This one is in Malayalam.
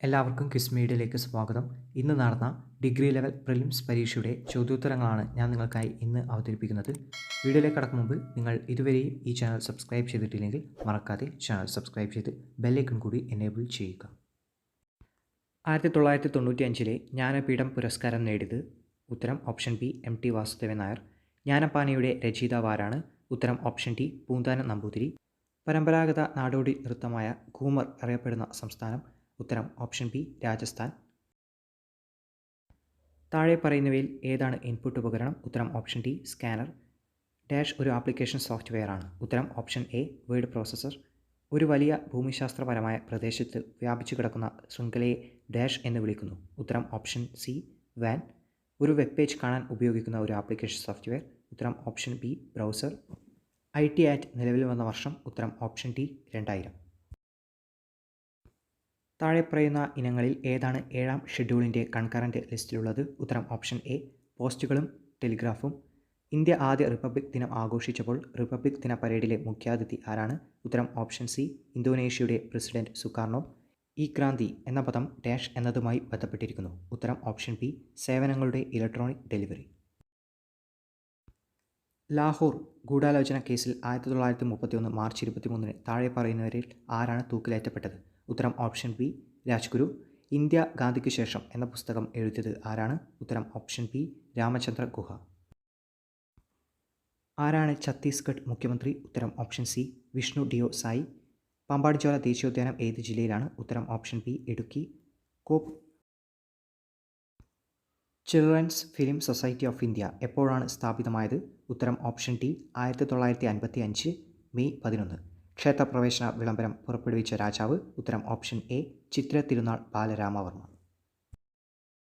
എല്ലാവർക്കും ക്വിസ് മീഡിയയിലേക്ക് സ്വാഗതം. ഇന്ന് നടന്ന ഡിഗ്രി ലെവൽ പ്രിലിംസ് പരീക്ഷയുടെ ചോദ്യോത്തരങ്ങളാണ് ഞാൻ നിങ്ങൾക്കായി ഇന്ന് അവതരിപ്പിക്കുന്നത്. വീഡിയോയിലേക്ക് കടക്കും മുമ്പ് നിങ്ങൾ ഇതുവരെയും ഈ ചാനൽ സബ്സ്ക്രൈബ് ചെയ്തിട്ടില്ലെങ്കിൽ മറക്കാതെ ചാനൽ സബ്സ്ക്രൈബ് ചെയ്ത് ബെല്ലൈക്കൺ കൂടി എനേബിൾ ചെയ്യുക. 1995 ജ്ഞാനപീഠം പുരസ്കാരം നേടിയത്? ഉത്തരം option B MT Vasudevan Nair. ജ്ഞാനപ്പാനയുടെ രചയിതാവാരാണ്? ഉത്തരം ഓപ്ഷൻ ഡി പൂന്താനം നമ്പൂതിരി. പരമ്പരാഗത നാടോടി നൃത്തമായ ഘൂമർ അറിയപ്പെടുന്ന സംസ്ഥാനം? ഉത്തരം ഓപ്ഷൻ ബി രാജസ്ഥാൻ. താഴെ പറയുന്നവയിൽ ഏതാണ് ഇൻപുട്ട് ഉപകരണം? ഉത്തരം ഓപ്ഷൻ ഡി സ്കാനർ. ഡാഷ് ഒരു ആപ്ലിക്കേഷൻ സോഫ്റ്റ്വെയർ ആണ്? ഉത്തരം ഓപ്ഷൻ എ വേർഡ് പ്രോസസ്സർ. ഒരു വലിയ ഭൂമിശാസ്ത്രപരമായ പ്രദേശത്ത് വ്യാപിച്ചു കിടക്കുന്ന ശൃംഖലയെ ഡാഷ് എന്ന് വിളിക്കുന്നു? ഉത്തരം ഓപ്ഷൻ സി വാൻ. ഒരു വെബ് പേജ് കാണാൻ ഉപയോഗിക്കുന്ന ഒരു ആപ്ലിക്കേഷൻ സോഫ്റ്റ്വെയർ? ഉത്തരം option B browser. IT act നിലവിൽ വന്ന വർഷം? ഉത്തരം ഓപ്ഷൻ ഡി 2000. താഴെ പറയുന്ന ഇനങ്ങളിൽ ഏതാണ് 7ാം ഷെഡ്യൂളിൻ്റെ കൺകറൻറ്റ് ലിസ്റ്റിലുള്ളത്? ഉത്തരം ഓപ്ഷൻ എ പോസ്റ്റുകളും ടെലിഗ്രാഫും. ഇന്ത്യ ആദ്യ റിപ്പബ്ലിക് ദിനം ആഘോഷിച്ചപ്പോൾ റിപ്പബ്ലിക് ദിന പരേഡിലെ മുഖ്യാതിഥി ആരാണ്? ഉത്തരം ഓപ്ഷൻ സി ഇന്തോനേഷ്യയുടെ പ്രസിഡന്റ് സുകാർണോ. ഈ ക്രാന്തി എന്ന പദം ഡാഷ് എന്നതുമായി ബന്ധപ്പെട്ടിരിക്കുന്നു? ഉത്തരം ഓപ്ഷൻ ബി സേവനങ്ങളുടെ ഇലക്ട്രോണിക് ഡെലിവറി. ലാഹോർ ഗൂഢാലോചന കേസിൽ 1931 മാർച്ച് 23 താഴെ പറയുന്നവരിൽ ആരാണ് തൂക്കിലേറ്റപ്പെട്ടത്? ഉത്തരം ഓപ്ഷൻ ബി രാജ്ഗുരു. ഇന്ത്യ ഗാന്ധിക്ക് ശേഷം എന്ന പുസ്തകം എഴുതിയത് ആരാണ്? ഉത്തരം ഓപ്ഷൻ ബി രാമചന്ദ്ര ഗുഹ. ആരാണ് ഛത്തീസ്ഗഡ് മുഖ്യമന്ത്രി? ഉത്തരം ഓപ്ഷൻ സി വിഷ്ണു ഡിയോ സായി. പാമ്പാടിച്ചോല ദേശീയോദ്യാനം ഏത് ജില്ലയിലാണ്? ഉത്തരം ഓപ്ഷൻ ബി ഇടുക്കി. കോപ്പ് children's film society of India എപ്പോഴാണ് സ്ഥാപിതമായത്? ഉത്തരം ഓപ്ഷൻ ഡി 1955 മെയ് 11. ക്ഷേത്രപ്രവേശന വിളംബരം പുറപ്പെടുവിച്ച രാജാവ്? ഉത്തരം option A Chithra Thirunal Balarama Varma.